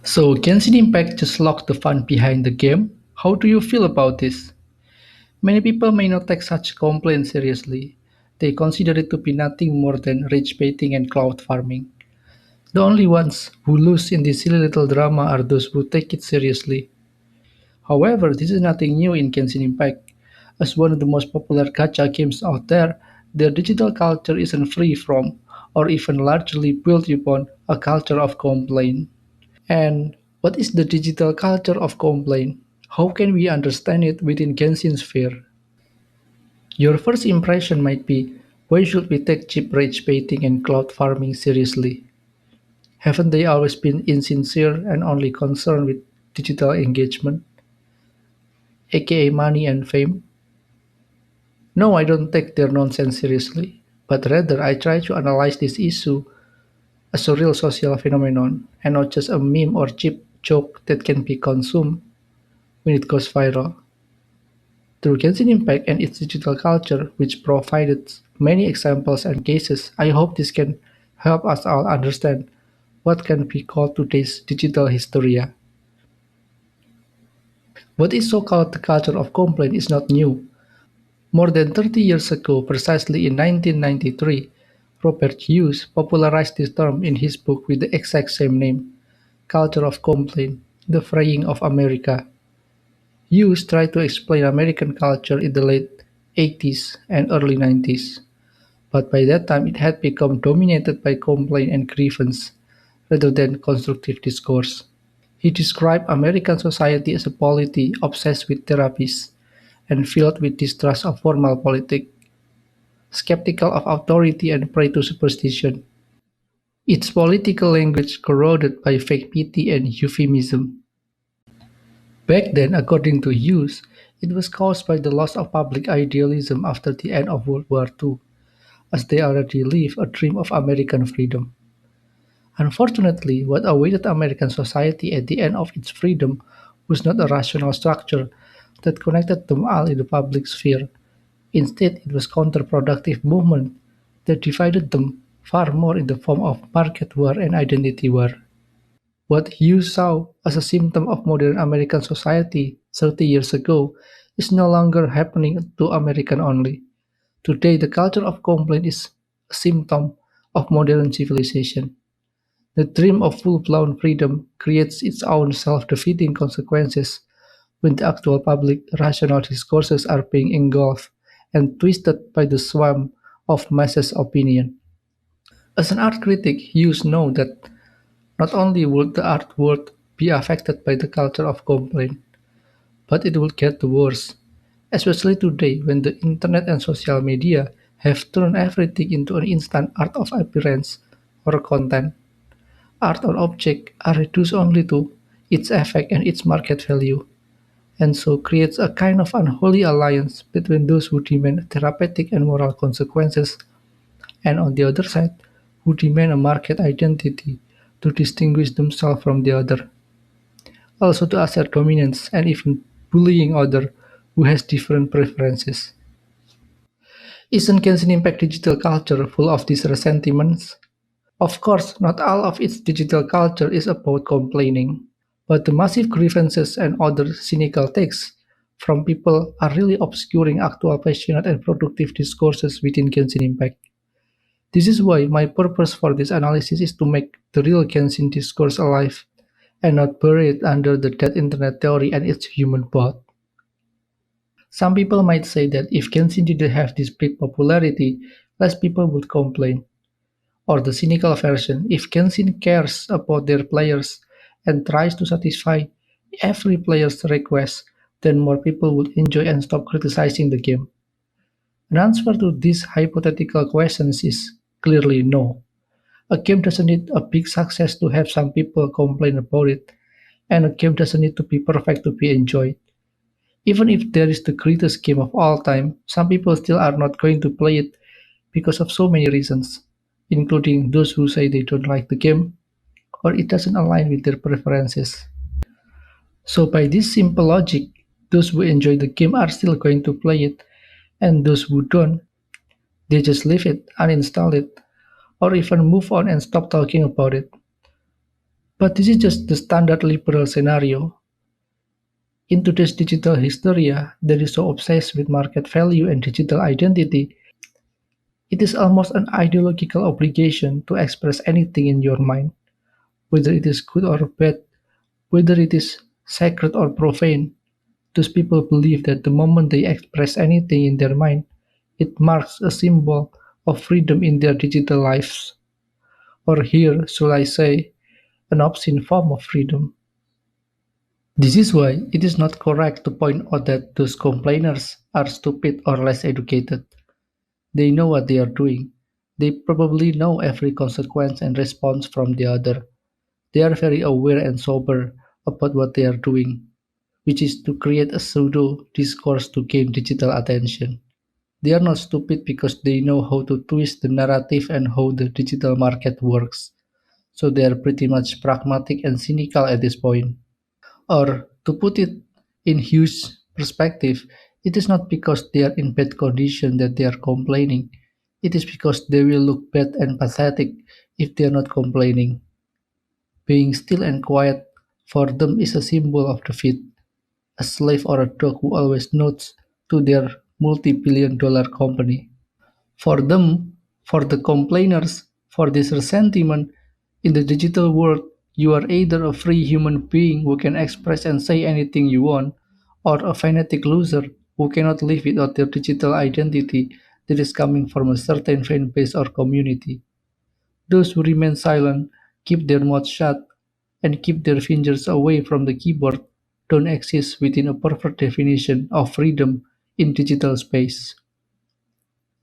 So Genshin Impact just locked the fun behind the game. How do you feel about this? Many people may not take such complaints seriously. They consider it to be nothing more than rage baiting and cloud farming. The only ones who lose in this silly little drama are those who take it seriously. However, this is nothing new in Genshin Impact. As one of the most popular gacha games out there, their digital culture isn't free from, or even largely built upon, a culture of complaint. And what is the digital culture of complaint? How can we understand it within Genshin sphere? Your first impression might be, why should we take cheap rage baiting and cloud farming seriously? Haven't they always been insincere and only concerned with digital engagement, aka money and fame? No, I don't take their nonsense seriously, but rather I try to analyze this issue as a real social phenomenon and not just a meme or cheap joke that can be consumed when it goes viral. Through Genshin Impact and its digital culture, which provided many examples and cases, I hope this can help us all understand what can be called today's digital hysteria. What is so-called the culture of complaint is not new. More than 30 years ago, precisely in 1993, Robert Hughes popularized this term in his book with the exact same name, Culture of Complaint: The Fraying of America. Hughes tried to explain American culture in the late 80s and early 90s, but by that time it had become dominated by complaint and grievance rather than constructive discourse. He described American society as a polity obsessed with therapies and filled with distrust of formal politics, skeptical of authority and prey to superstition. Its political language corroded by fake pity and euphemism. Back then, according to Hughes, it was caused by the loss of public idealism after the end of World War II, as they already lived a dream of American freedom. Unfortunately, what awaited American society at the end of its freedom was not a rational structure that connected them all in the public sphere. Instead, it was counterproductive movement that divided them far more in the form of market war and identity war. What Hughes saw as a symptom of modern American society 30 years ago is no longer happening to American only. Today, the culture of complaint is a symptom of modern civilization. The dream of full-blown freedom creates its own self-defeating consequences when the actual public rational discourses are being engulfed and twisted by the swarm of masses' opinion. As an art critic, you know that not only would the art world be affected by the culture of complaint, but it will get worse, especially today when the internet and social media have turned everything into an instant art of appearance or content. Art or object are reduced only to its effect and its market value, and so creates a kind of unholy alliance between those who demand therapeutic and moral consequences, and on the other side, who demand a market identity to distinguish themselves from the other, also to assert dominance and even bullying other who has different preferences. Isn't Genshin Impact digital culture full of these resentments? Of course, not all of its digital culture is about complaining, but the massive grievances and other cynical takes from people are really obscuring actual passionate and productive discourses within Genshin Impact. This is why my purpose for this analysis is to make the real Genshin discourse alive and not bury it under the dead internet theory and its human bot. Some people might say that if Genshin didn't have this big popularity, less people would complain. Or the cynical version, if Genshin cares about their players and tries to satisfy every player's request, then more people would enjoy and stop criticizing the game. An answer to these hypothetical questions is clearly no. A game doesn't need a big success to have some people complain about it, and a game doesn't need to be perfect to be enjoyed. Even if there is the greatest game of all time, some people still are not going to play it because of so many reasons, including those who say they don't like the game or it doesn't align with their preferences. So, by this simple logic, those who enjoy the game are still going to play it, and those who don't, they just leave it, uninstall it, or even move on and stop talking about it. But this is just the standard liberal scenario. In today's digital hysteria that is so obsessed with market value and digital identity, it is almost an ideological obligation to express anything in your mind, whether it is good or bad, whether it is sacred or profane. Those people believe that the moment they express anything in their mind, it marks a symbol of freedom in their digital lives, or here, should I say, an obscene form of freedom. This is why it is not correct to point out that those complainers are stupid or less educated. They know what they are doing. They probably know every consequence and response from the other. They are very aware and sober about what they are doing, which is to create a pseudo discourse to gain digital attention. They are not stupid because they know how to twist the narrative and how the digital market works. So they are pretty much pragmatic and cynical at this point. Or, to put it in Hughes' perspective, it is not because they are in bad condition that they are complaining. It is because they will look bad and pathetic if they are not complaining. Being still and quiet for them is a symbol of defeat, a slave or a dog who always nods to their multi-billion-dollar company. For them, for the complainers, for this resentment, in the digital world, you are either a free human being who can express and say anything you want, or a fanatic loser who cannot live without their digital identity that is coming from a certain fan base or community. Those who remain silent, keep their mouths shut, and keep their fingers away from the keyboard don't exist within a perfect definition of freedom in digital space.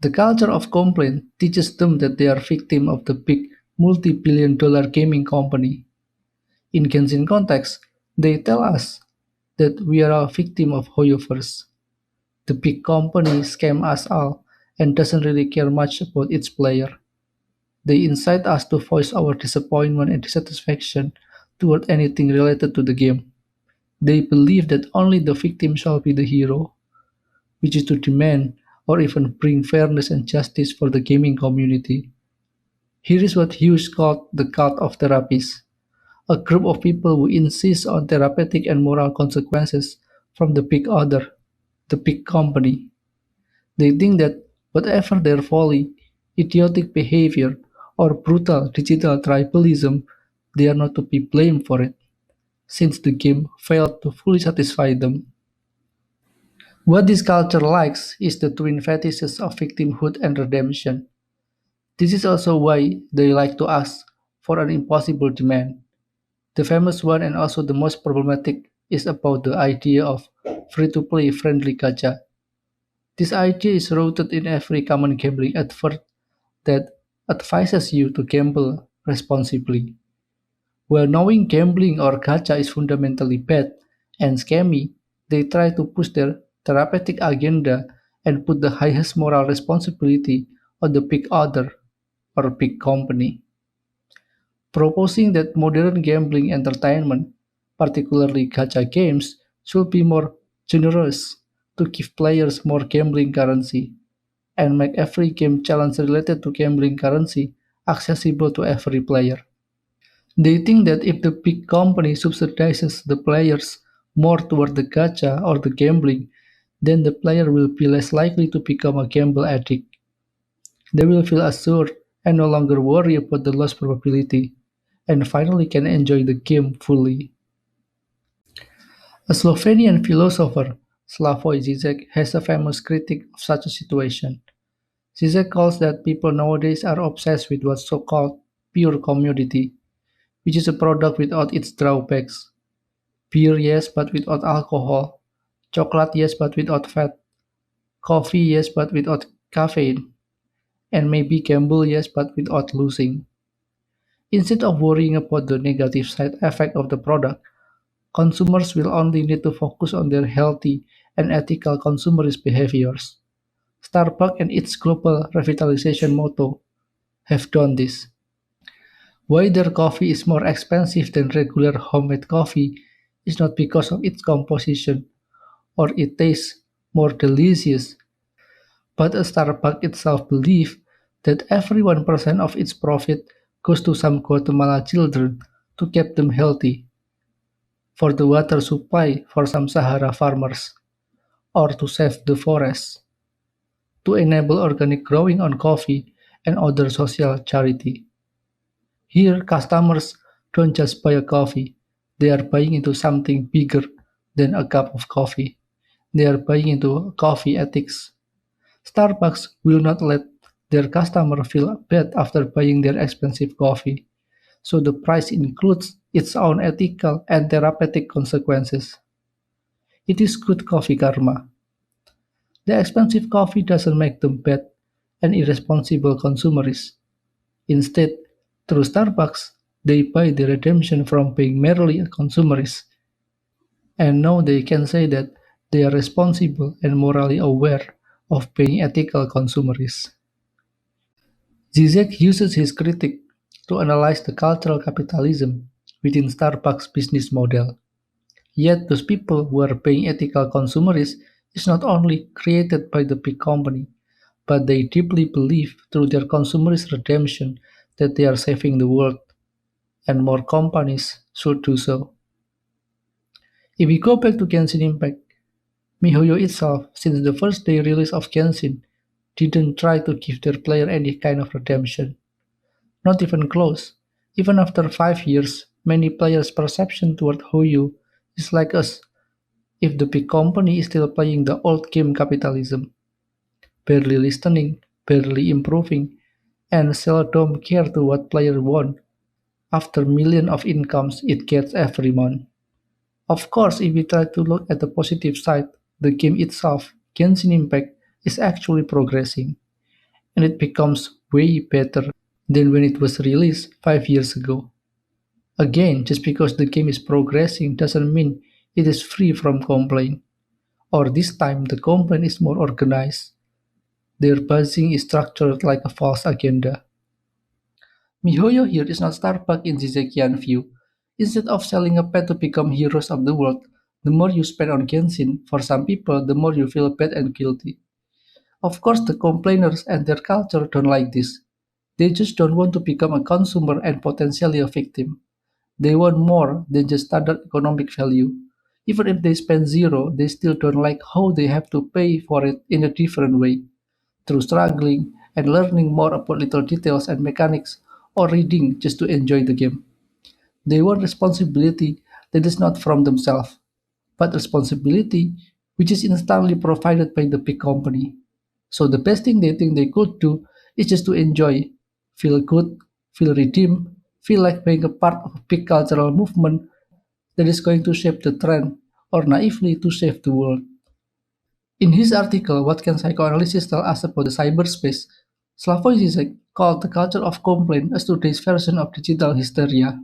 The culture of complaint teaches them that they are victim of the big multi-billion-dollar gaming company. In Genshin context, they tell us that we are a victim of Hoyoverse. The big company scam us all and doesn't really care much about its player. They incite us to voice our disappointment and dissatisfaction toward anything related to the game. They believe that only the victim shall be the hero, which is to demand or even bring fairness and justice for the gaming community. Here is what Hughes called the cult of therapists, a group of people who insist on therapeutic and moral consequences from the big other, the big company. They think that whatever their folly, idiotic behavior, or brutal digital tribalism, they are not to be blamed for it, since the game failed to fully satisfy them. What this culture likes is the twin fetishes of victimhood and redemption. This is also why they like to ask for an impossible demand. The famous one and also the most problematic is about the idea of free-to-play friendly gacha. This idea is rooted in every common gambling advert that advises you to gamble responsibly. While knowing gambling or gacha is fundamentally bad and scammy, they try to push their therapeutic agenda and put the highest moral responsibility on the big other or big company, proposing that modern gambling entertainment, particularly gacha games, should be more generous to give players more gambling currency and make every game challenge related to gambling currency accessible to every player. They think that if the big company subsidizes the players more toward the gacha or the gambling, then the player will be less likely to become a gamble addict. They will feel assured and no longer worry about the loss probability, and finally can enjoy the game fully. A Slovenian philosopher, Slavoj Zizek, has a famous critique of such a situation. Zizek calls that people nowadays are obsessed with what's so-called pure commodity, which is a product without its drawbacks. Beer, yes, but without alcohol. Chocolate, yes, but without fat. Coffee, yes, but without caffeine. And maybe gamble, yes, but without losing. Instead of worrying about the negative side effect of the product, consumers will only need to focus on their healthy and ethical consumerist behaviors. Starbucks and its global revitalization motto have done this. Why their coffee is more expensive than regular homemade coffee is not because of its composition or it tastes more delicious, but Starbucks itself believes that every 1% of its profit goes to some Guatemala children to keep them healthy, for the water supply for some Sahara farmers, or to save the forests, to enable organic growing on coffee and other social charity. Here, customers don't just buy a coffee, they are buying into something bigger than a cup of coffee. They are buying into coffee ethics. Starbucks will not let their customer feel bad after buying their expensive coffee, so the price includes its own ethical and therapeutic consequences. It is good coffee karma. The expensive coffee doesn't make them bad and irresponsible consumers. Instead, through Starbucks, they buy the redemption from being merely consumers, and now they can say that they are responsible and morally aware of being ethical consumers. Zizek uses his critique to analyze the cultural capitalism within Starbucks' business model. Yet those people who are paying ethical consumers is not only created by the big company, but they deeply believe through their consumers' redemption that they are saving the world, and more companies should do so. If we go back to Genshin Impact, Mihoyo itself, since the first day release of Genshin, didn't try to give their player any kind of redemption. Not even close. Even after 5 years, many players' perception toward Hughes is like us if the big company is still playing the old game capitalism, barely listening, barely improving, and seldom care to what players want after millions of incomes it gets every month. Of course, if we try to look at the positive side, the game itself, Genshin Impact, is actually progressing, and it becomes way better than when it was released 5 years ago. Again, just because the game is progressing doesn't mean it is free from complaint, or this time the complaint is more organized. Their buzzing is structured like a false agenda. Mihoyo here is not Starbucks in Zizekian view. Instead of selling a pet to become heroes of the world, the more you spend on Genshin, for some people, the more you feel bad and guilty. Of course, the complainers and their culture don't like this. They just don't want to become a consumer and potentially a victim. They want more than just standard economic value. Even if they spend zero, they still don't like how they have to pay for it in a different way, through struggling and learning more about little details and mechanics, or reading just to enjoy the game. They want responsibility that is not from themselves, but responsibility which is instantly provided by the big company. So the best thing they think they could do is just to enjoy, feel good, feel redeemed, feel like being a part of a big cultural movement that is going to shape the trend or naively to save the world. In his article, What Can Psychoanalysis Tell Us About the Cyberspace? Slavoj Zizek called the culture of complaint as today's version of digital hysteria.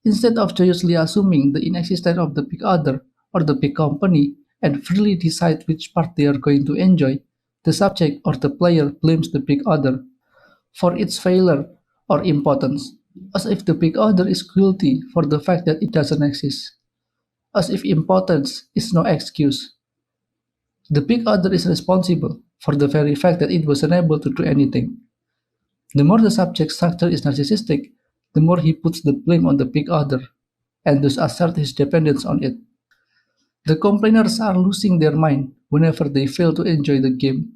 Instead of joyously assuming the inexistence of the big other or the big company and freely decide which part they are going to enjoy, the subject or the player blames the big other for its failure or impotence, as if the big other is guilty for the fact that it doesn't exist, as if impotence is no excuse. The big other is responsible for the very fact that it was unable to do anything. The more the subject's structure is narcissistic, the more he puts the blame on the big other, and thus assert his dependence on it. The complainers are losing their mind whenever they fail to enjoy the game,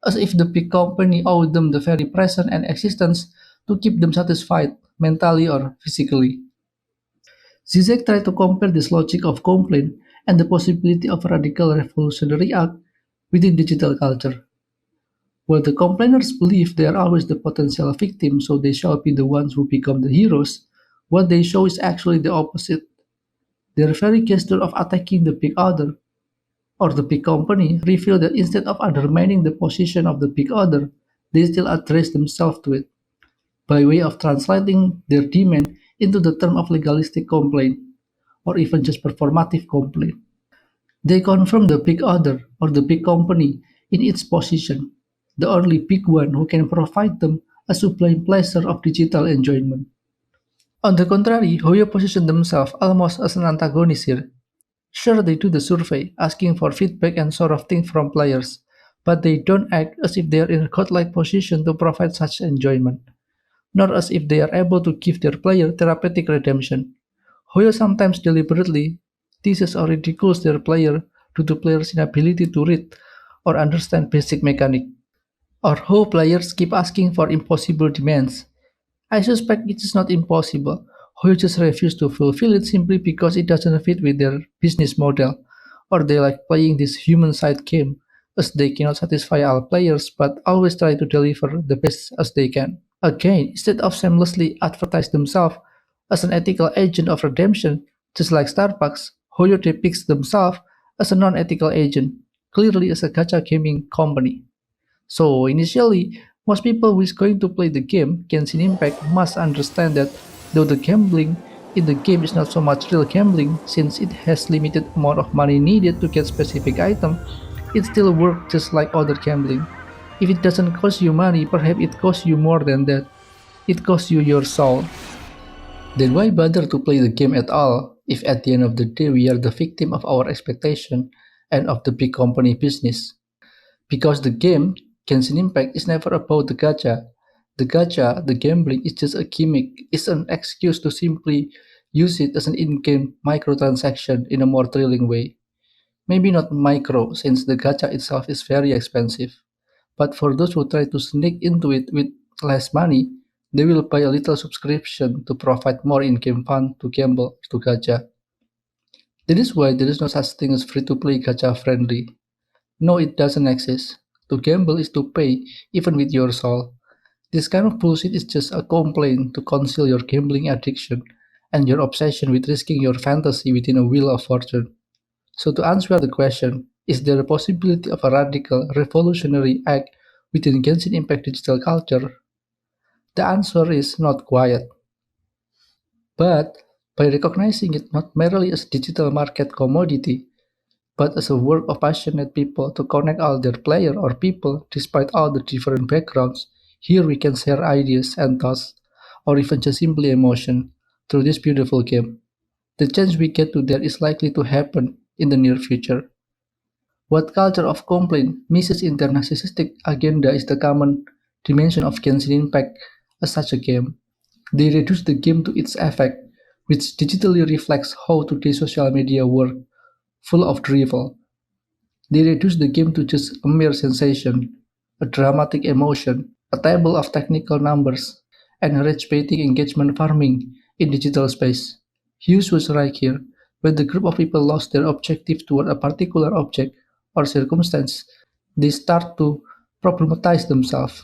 as if the big company owed them the very presence and existence to keep them satisfied mentally or physically. Zizek tried to compare this logic of complaint and the possibility of a radical revolutionary act within digital culture. While the complainers believe they are always the potential victim, so they shall be the ones who become the heroes, what they show is actually the opposite. Their very gesture of attacking the big other or the big company reveal that instead of undermining the position of the big other, they still address themselves to it, by way of translating their demand into the term of legalistic complaint, or even just performative complaint. They confirm the big other or the big company in its position, the only big one who can provide them a sublime pleasure of digital enjoyment. On the contrary, Hoyo position themselves almost as an antagonist here. Sure, they do the survey, asking for feedback and sort of thing from players, but they don't act as if they are in a godlike position to provide such enjoyment. nor as if they are able to give their player therapeutic redemption. Hoyo sometimes deliberately teases or ridicules their player due to players' inability to read or understand basic mechanics, or how players keep asking for impossible demands. I suspect it is not impossible. Hoyo just refuse to fulfill it simply because it doesn't fit with their business model, or they like playing this human side game, as they cannot satisfy all players but always try to deliver the best as they can. Again, instead of shamelessly advertise themselves as an ethical agent of redemption, just like Starbucks, Hoyo depicts themselves as a non-ethical agent, clearly as a gacha gaming company. So initially, most people who is going to play the game, Genshin Impact, must understand that though the gambling in the game is not so much real gambling, since it has limited amount of money needed to get specific item, it still works just like other gambling. If it doesn't cost you money, perhaps it costs you more than that. It costs you your soul. Then why bother to play the game at all if at the end of the day we are the victim of our expectation and of the big company business? Because the game, Genshin Impact, is never about the gacha. The gacha, the gambling, is just a gimmick. It's an excuse to simply use it as an in-game microtransaction in a more thrilling way. Maybe not micro, since the gacha itself is very expensive. But for those who try to sneak into it with less money, they will buy a little subscription to provide more in-game fun to gamble to gacha. That is why there is no such thing as free-to-play gacha friendly. No, it doesn't exist. To gamble is to pay, even with your soul. This kind of bullshit is just a complaint to conceal your gambling addiction and your obsession with risking your fantasy within a wheel of fortune. So, to answer the question, is there a possibility of a radical, revolutionary act within Genshin Impact digital culture? The answer is not quiet, but by recognizing it not merely as digital market commodity, but as a work of passionate people to connect all their player or people despite all the different backgrounds. Here we can share ideas and thoughts, or even just simply emotion, through this beautiful game. The chance we get to there is likely to happen in the near future. What culture of complaint misses in their narcissistic agenda is the common dimension of Genshin Impact as such a game. They reduce the game to its effect, which digitally reflects how today's social media work, full of drivel. They reduce the game to just a mere sensation, a dramatic emotion, a table of technical numbers, and rage-baiting engagement farming in digital space. Hughes was right here. When the group of people lost their objective toward a particular object or circumstance, they start to problematize themselves.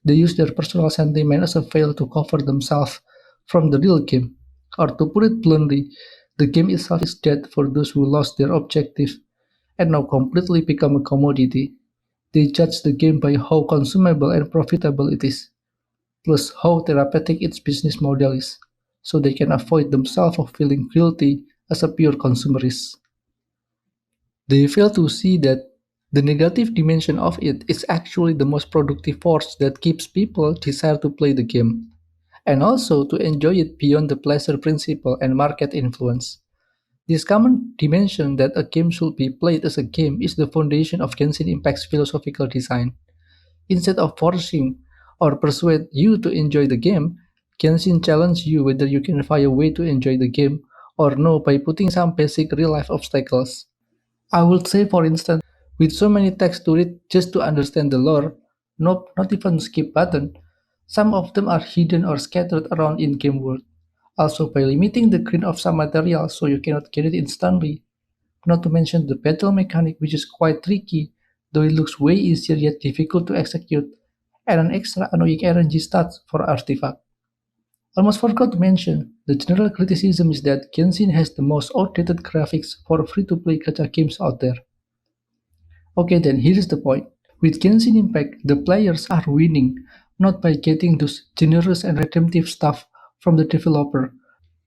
They use their personal sentiment as a veil to cover themselves from the real game. Or to put it bluntly, the game itself is dead for those who lost their objective and now completely become a commodity. They judge the game by how consumable and profitable it is, plus how therapeutic its business model is, so they can avoid themselves of feeling guilty as a pure consumerist. They fail to see that the negative dimension of it is actually the most productive force that keeps people desire to play the game, and also to enjoy it beyond the pleasure principle and market influence. This common dimension that a game should be played as a game is the foundation of Genshin Impact's philosophical design. Instead of forcing or persuade you to enjoy the game, Genshin challenges you whether you can find a way to enjoy the game or no by putting some basic real-life obstacles. I would say, for instance, with so many texts to read just to understand the lore, nope, not even skip button, some of them are hidden or scattered around in-game world. Also, by limiting the green of some materials so you cannot get it instantly, not to mention the battle mechanic which is quite tricky, though it looks way easier yet difficult to execute, and an extra annoying RNG stats for artifact. Almost forgot to mention, the general criticism is that Genshin has the most outdated graphics for free-to-play gacha games out there. Okay then, here's the point. With Genshin Impact, the players are winning, not by getting those generous and redemptive stuff from the developer,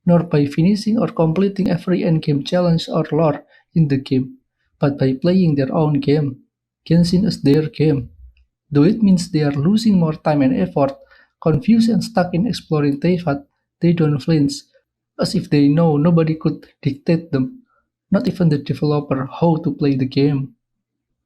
nor by finishing or completing every endgame challenge or lore in the game, but by playing their own game. Genshin is their game. Though it means they are losing more time and effort, confused and stuck in exploring Teyvat, they don't flinch, as if they know nobody could dictate them, not even the developer, how to play the game.